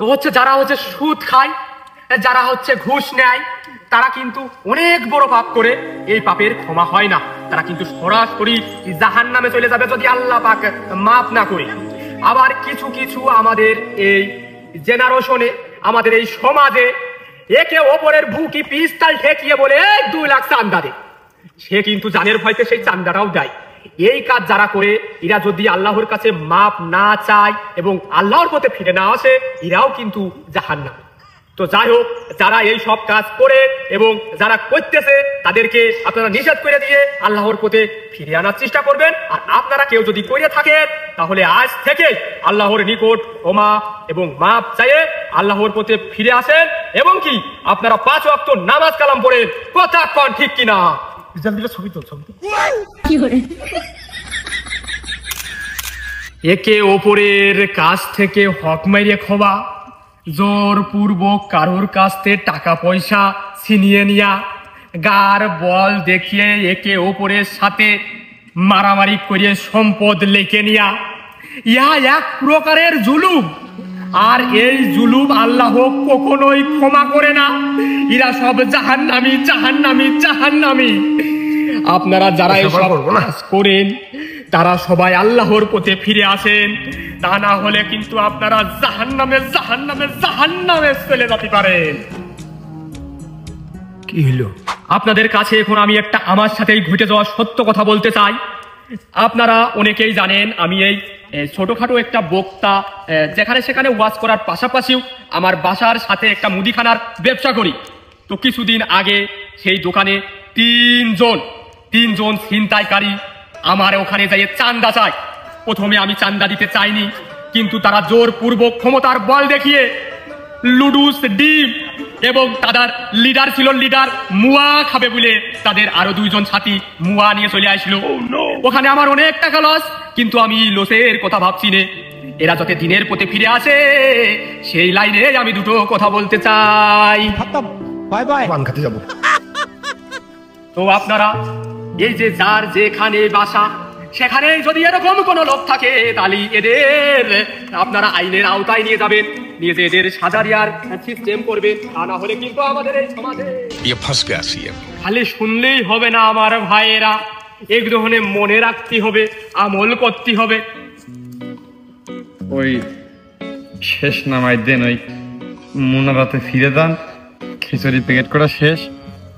তো হচ্ছে যারা হচ্ছে সুদ খায়, যারা হচ্ছে ঘুষ নেয়, তারা কিন্তু অনেক বড় পাপ করে এই পাপের ক্ষমা হয় না, তারা কিন্তু সরাসরি জাহান্নামে চলে যাবে যদি আল্লাহ পাক মাফ না করে। আবার কিছু কিছু আমাদের এই জেনারেশনে, আমাদের এই সমাজে একে অপরের বুকি পিস্তাল ঠেকিয়ে বলে 2 লাখ চান্দা দে, সে কিন্তু জানের ভয়তে সেই চান্দাটাও দেয়। এই কাজ যারা করে, এরা যদি আল্লাহর কাছে মাপ না চায় এবং আল্লাহর পথে ফিরে না আসে, এরাও কিন্তু জাহান্নামে। তো যাই হোক, যারা এই সব কাজ করে এবং যারা করতেছে তাদেরকে আপনারা নিষেধ করে দিয়ে আল্লাহর পথে ফিরে আনার চেষ্টা করবেন। আর আপনারা কেউ যদি করে থাকেন, তাহলে আজ থেকে আল্লাহর নিকট ক্ষমা এবং মাপ চাইয়ে আল্লাহর পথে ফিরে আসেন এবং কি আপনারা 5 ওয়াক্ত নামাজ কালাম পড়েন। কথা কন ঠিক কিনা? ছবি তো একে অপরের কাছ থেকে হক মাইরে খোবা, জোর পূর্বক কারোর কাছ থেকে টাকা পয়সা ছিনিয়ে নিয়া, গার বল দেখিয়ে একে অপরের সাথে মারামারি করিয়ে সম্পদ লেখে নিয়া, ইহা এক প্রকারের জুলুম। আর এই জুলুম আল্লাহ কখনোই ক্ষমা করে না। এরা সব জাহান্নামী, জাহান্নামী, জাহান্নামী। আপনারা যারা এসব কাজ করেন, তারা সবাই আল্লাহর পথে ফিরে আসেন, তা না হলে কিন্তু আপনারা জাহান্নামে জাহান্নামে জাহান্নামে চলে যেতে পারেন। কি হলো? আপনাদের কাছে এখন আমি একটা আমার সাথেই ঘটে যাওয়া সত্য কথা বলতে চাই। আপনারা অনেকেই জানেন আমি এই ছোটখাটো একটা বক্তা, যেখানে সেখানে ওয়াজ করার পাশাপাশিও আমার বাসার সাথে একটা মুদিখানার ব্যবসা করি। তো কিছুদিন আগে সেই দোকানে তিনজন ছিনতাইকারী আমার ওখানে যাই চান্দা চায়। প্রথমে আমি চান্দা দিতে চাইনি, কিন্তু তারা জোরপূর্বক ক্ষমতার বল দেখিয়ে লুডুস, ডিম এবং তাদের লিডার ছিল, লিডার মুয়া খাবে বলে তাদের আরো 2 জন সাথী মুয়া নিয়ে চলে আসলো। ওখানে আমার অনেক টাকা লস, কিন্তু আমি লসের কথা ভাবছি না। এরা যাতে দিনের পথে ফিরে আসে, সেই লাইনে আমি 2টো কথা বলতে চাই। বাই বাই, পান খেতে যাবো। তো আপনারা এই যে যার যেখানে বাসা, সেখানে যদি এরকম কোন লোক থাকে, তাহলে এদের আপনারা আইনের আওতায় নিয়ে যাবেন, নিয়ে যে এদের সাজারিয়ার সিস্টেম করবেন। তা না হলে কিন্তু আমাদের এই সমাজে খালি শুনলেই হবে না আমার ভাইয়েরা, এক ধরনের মনে রাখতে হবে, আমল করতে হবে। ওই শেষ নামাই দেন, ওই মুনারাতে ফিরে যান, খিচুড়ি প্যাকেট করা শেষ।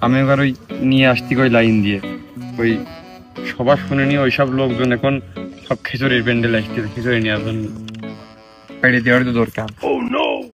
আমি এবার ওই নিয়ে আসতে কই লাইন দিয়ে, ওই সবার শুনেনি ওই সব লোকজন এখন সব খিচুড়ির প্যান্ডেল আসছে খিচুড়ি নেওয়ার জন্য, দেওয়ার তো দরকার।